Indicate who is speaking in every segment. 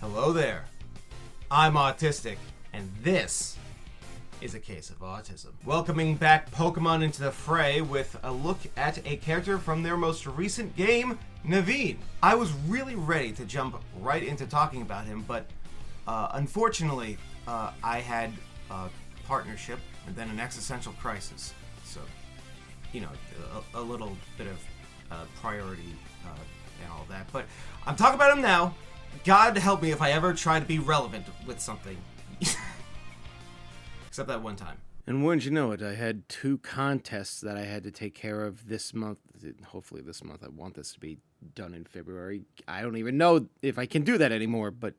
Speaker 1: Hello there. I'm autistic, and this is a case of autism. Welcoming back Pokémon into the fray with a look at a character from their most recent game, Naveen. I was really ready to jump right into talking about him, but unfortunately, I had a partnership and then an existential crisis. So, you know, a little bit of priority and all that. But I'm talking about him now. God help me if I ever try to be relevant with something. Except that one time. And wouldn't you know it, I had 2 contests that I had to take care of this month. Hopefully this month. I want this to be done in February. I don't even know if I can do that anymore, but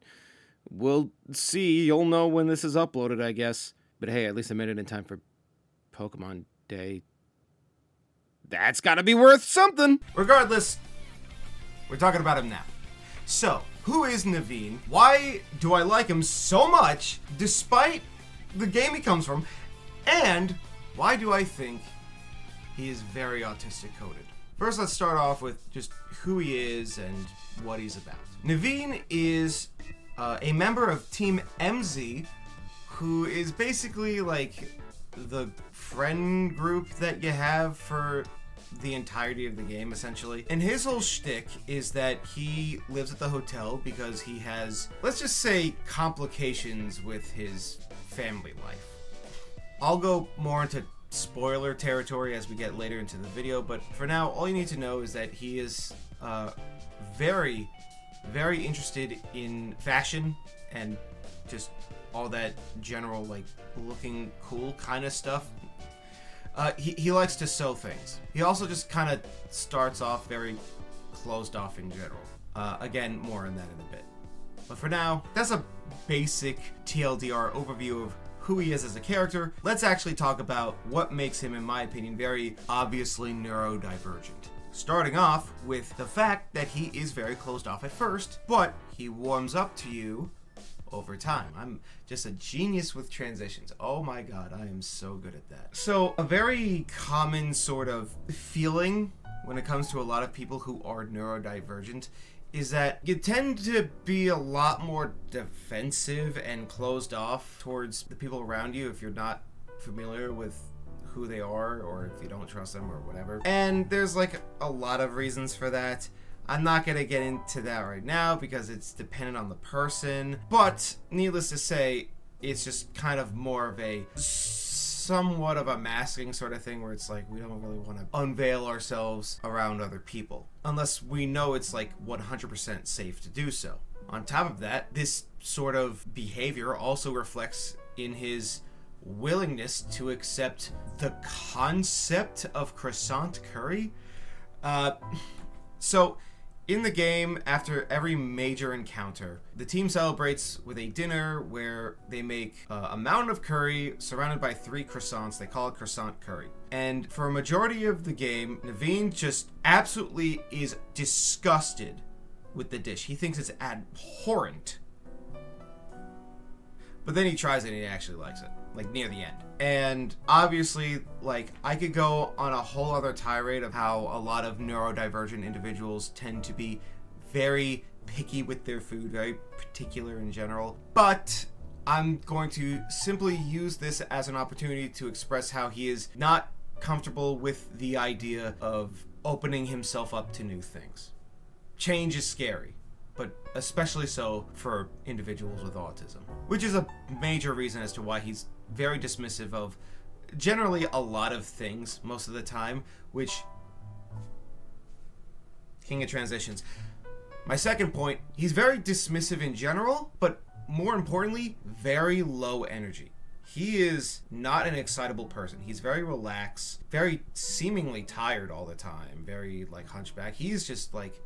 Speaker 1: we'll see. You'll know when this is uploaded, I guess. But hey, at least I made it in time for Pokemon Day. That's gotta be worth something! Regardless, we're talking about him now. So, who is Naveen? Why do I like him so much, despite the game he comes from? And why do I think he is very autistic coded? First, let's start off with just who he is and what he's about. Naveen is a member of Team MZ, who is basically like the friend group that you have for the entirety of the game, essentially. And his whole shtick is that he lives at the hotel because he has, let's just say, complications with his family life. I'll go more into spoiler territory as we get later into the video, but for now, all you need to know is that he is very, very interested in fashion and just all that general, like, looking cool kind of stuff. He likes to sew things. He also just kind of starts off very closed off in general. Again, more on that in a bit. But for now, that's a basic TLDR overview of who he is as a character. Let's actually talk about what makes him, in my opinion, very obviously neurodivergent. Starting off with the fact that he is very closed off at first, but he warms up to you over time. I'm just a genius with transitions. Oh my god, I am so good at that. So, a very common sort of feeling when it comes to a lot of people who are neurodivergent is that you tend to be a lot more defensive and closed off towards the people around you if you're not familiar with who they are or if you don't trust them or whatever. And there's like a lot of reasons for that. I'm not going to get into that right now because it's dependent on the person, but needless to say, it's just kind of more of a somewhat of a masking sort of thing where it's like we don't really want to unveil ourselves around other people unless we know it's like 100% safe to do so. On top of that, this sort of behavior also reflects in his willingness to accept the concept of croissant curry. So in the game, after every major encounter, the team celebrates with a dinner where they make a mountain of curry surrounded by 3 croissants. They call it croissant curry. And for a majority of the game, Naveen just absolutely is disgusted with the dish. He thinks it's abhorrent. But then he tries it and he actually likes it, like near the end. And obviously, like, I could go on a whole other tirade of how a lot of neurodivergent individuals tend to be very picky with their food, very particular in general. But I'm going to simply use this as an opportunity to express how he is not comfortable with the idea of opening himself up to new things. Change is scary, but especially so for individuals with autism, which is a major reason as to why he's very dismissive of generally a lot of things most of the time, which King of Transitions. My second point, he's very dismissive in general, but more importantly, very low energy. He is not an excitable person. He's very relaxed, very seemingly tired all the time, very like hunchback. He's just like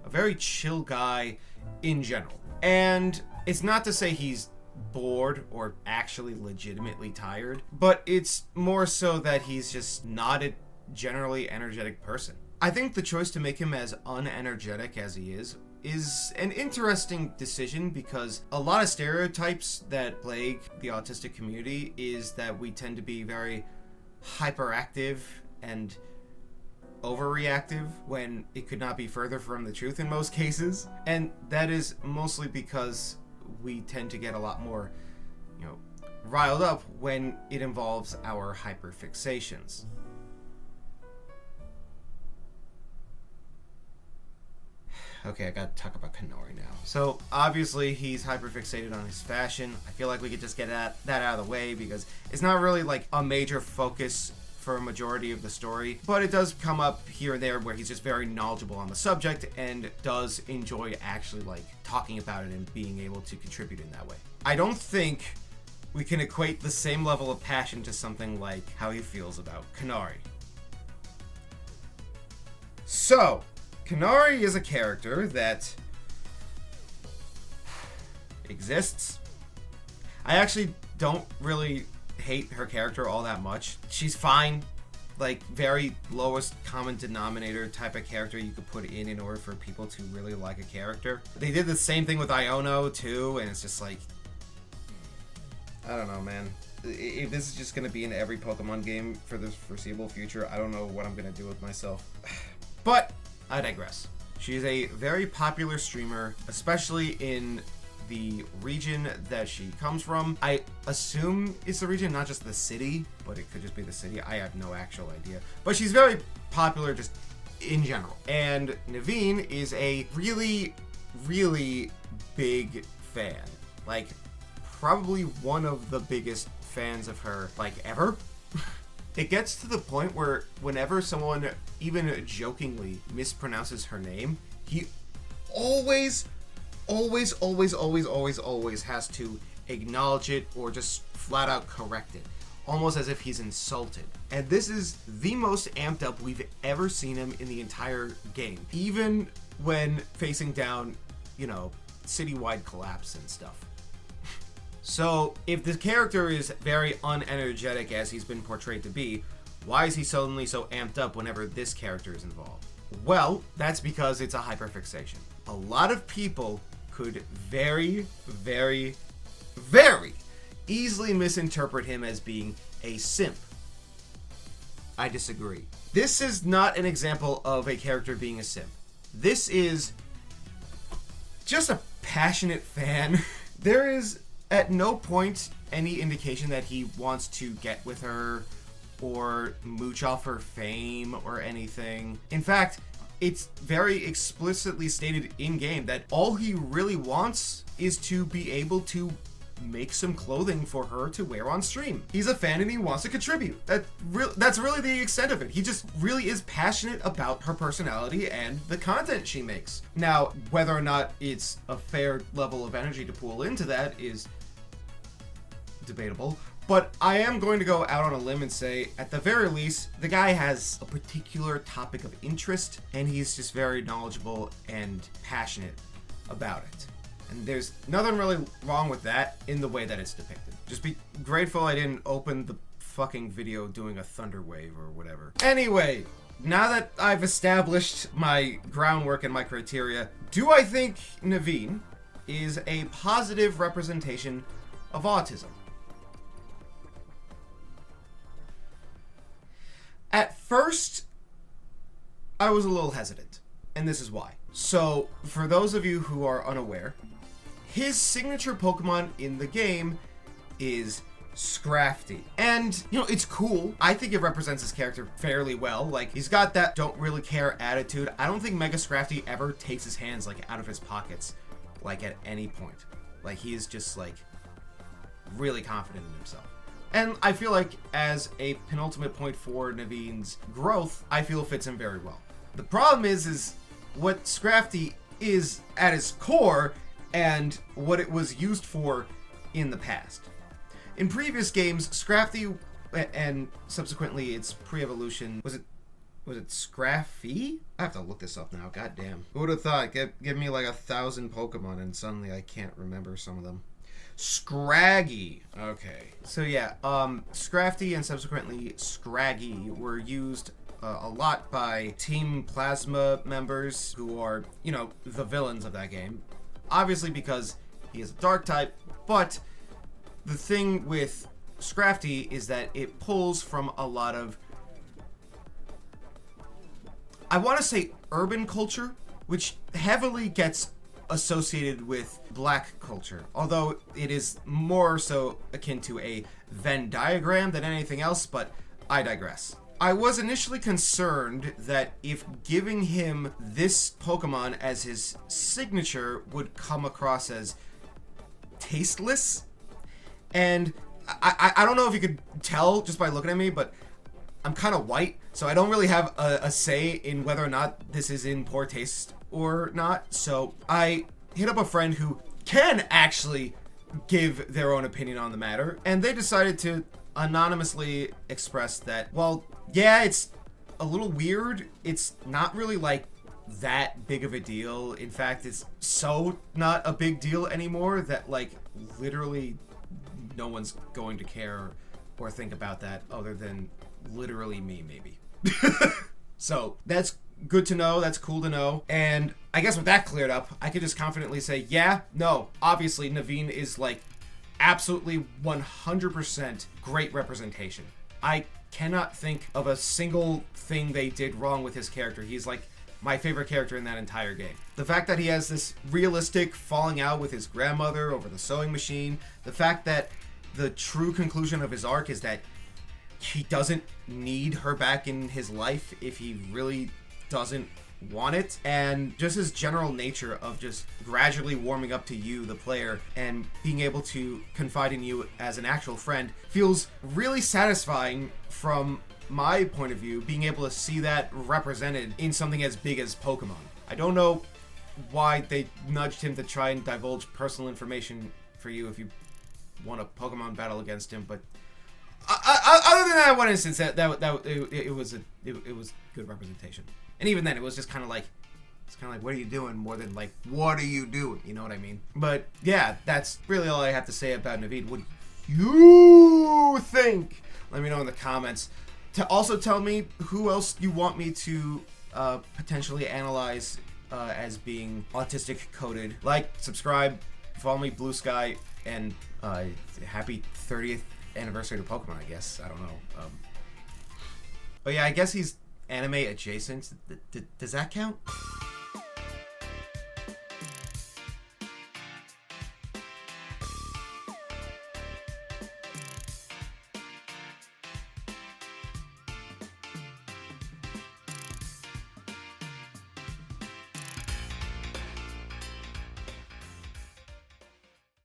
Speaker 1: a very chill guy in general. And it's not to say he's bored or actually legitimately tired, but it's more so that he's just not a generally energetic person. I think the choice to make him as unenergetic as he is an interesting decision because a lot of stereotypes that plague the autistic community is that we tend to be very hyperactive and overreactive when it could not be further from the truth in most cases. And that is mostly because we tend to get a lot more, riled up when it involves our hyperfixations. Okay, I gotta talk about Kanori now. So, obviously, he's hyperfixated on his fashion. I feel like we could just get that out of the way because it's not really, like, a major focus for a majority of the story. But it does come up here and there where he's just very knowledgeable on the subject and does enjoy actually, like, talking about it and being able to contribute in that way. I don't think we can equate the same level of passion to something like how he feels about Kanari. So, Kanari is a character that exists. I actually don't really hate her character all that much. She's fine. Like, very lowest common denominator type of character you could put in order for people to really like a character. They did the same thing with Iono too, and it's just like, I don't know, man. If this is just going to be in every Pokemon game for the foreseeable future, I don't know what I'm going to do with myself. But I digress. She is a very popular streamer, especially in the region that she comes from. I assume it's the region, not just the city, but it could just be the city. I have no actual idea. But she's very popular just in general. And Naveen is a really, really big fan. Like, probably one of the biggest fans of her, like, ever. It gets to the point where whenever someone even jokingly mispronounces her name, he always has to acknowledge it or just flat out correct it, almost as if he's insulted. And this is the most amped up we've ever seen him in the entire game, even when facing down, citywide collapse and stuff. So, if the character is very unenergetic as he's been portrayed to be, why is he suddenly so amped up whenever this character is involved? Well, that's because it's a hyperfixation. A lot of people could very, very, very easily misinterpret him as being a simp. I disagree. This is not an example of a character being a simp. This is just a passionate fan. There is at no point any indication that he wants to get with her or mooch off her fame or anything. In fact, it's very explicitly stated in-game that all he really wants is to be able to make some clothing for her to wear on stream. He's a fan and he wants to contribute. That's really the extent of it. He just really is passionate about her personality and the content she makes. Now, whether or not it's a fair level of energy to pool into that is debatable, but I am going to go out on a limb and say, at the very least, the guy has a particular topic of interest, and he's just very knowledgeable and passionate about it. And there's nothing really wrong with that in the way that it's depicted. Just be grateful I didn't open the fucking video doing a thunder wave or whatever. Anyway, now that I've established my groundwork and my criteria, do I think Naveen is a positive representation of autism? At first, I was a little hesitant, and this is why. So, for those of you who are unaware, his signature Pokemon in the game is Scrafty. And, it's cool. I think it represents his character fairly well. Like, he's got that don't really care attitude. I don't think Mega Scrafty ever takes his hands, out of his pockets, at any point. He is just, really confident in himself. And I feel like as a penultimate point for Naveen's growth, I feel fits him very well. The problem is what Scrafty is at its core and what it was used for in the past. In previous games, Scrafty and subsequently its pre-evolution, was it Scraffy? I have to look this up now, goddamn. Who would have thought? Give me 1,000 Pokemon and suddenly I can't remember some of them. Scraggy. Okay. So yeah, Scrafty and subsequently Scraggy were used a lot by Team Plasma members who are, the villains of that game. Obviously because he is a dark type, but the thing with Scrafty is that it pulls from a lot of, I want to say urban culture, which heavily gets
Speaker 2: associated with black culture, although it is more so akin to a Venn diagram than anything else, but I digress. I was initially concerned that if giving him this Pokemon as his signature would come across as tasteless, and I don't know if you could tell just by looking at me, but I'm kind of white, so I don't really have a say in whether or not this is in poor taste or not. So I hit up a friend who can actually give their own opinion on the matter, and they decided to anonymously express that, well, yeah, it's a little weird. It's not really like that big of a deal. In fact, it's so not a big deal anymore that like literally no one's going to care or think about that other than literally me, maybe. So that's good to know. That's cool to know. And I guess with that cleared up, I could just confidently say, yeah, no, obviously Naveen is like absolutely 100% great representation. I cannot think of a single thing they did wrong with his character. He's like my favorite character in that entire game. The fact that he has this realistic falling out with his grandmother over the sewing machine, the fact that the true conclusion of his arc is that he doesn't need her back in his life if he really doesn't want it, and just his general nature of just gradually warming up to you, the player, and being able to confide in you as an actual friend feels really satisfying from my point of view, being able to see that represented in something as big as Pokemon. I don't know why they nudged him to try and divulge personal information for you if you want a Pokemon battle against him, but other than that one instance, it was good representation. And even then, it was just kind of like, what are you doing? More than like, what are you doing? You know what I mean? But yeah, that's really all I have to say about Naveen. What do you think? Let me know in the comments. To also tell me who else you want me to potentially analyze as being autistic coded. Like, subscribe, follow me, Blue Sky, and happy 30th anniversary to Pokemon, I guess. I don't know. But yeah, I guess he's anime adjacent. Does that count?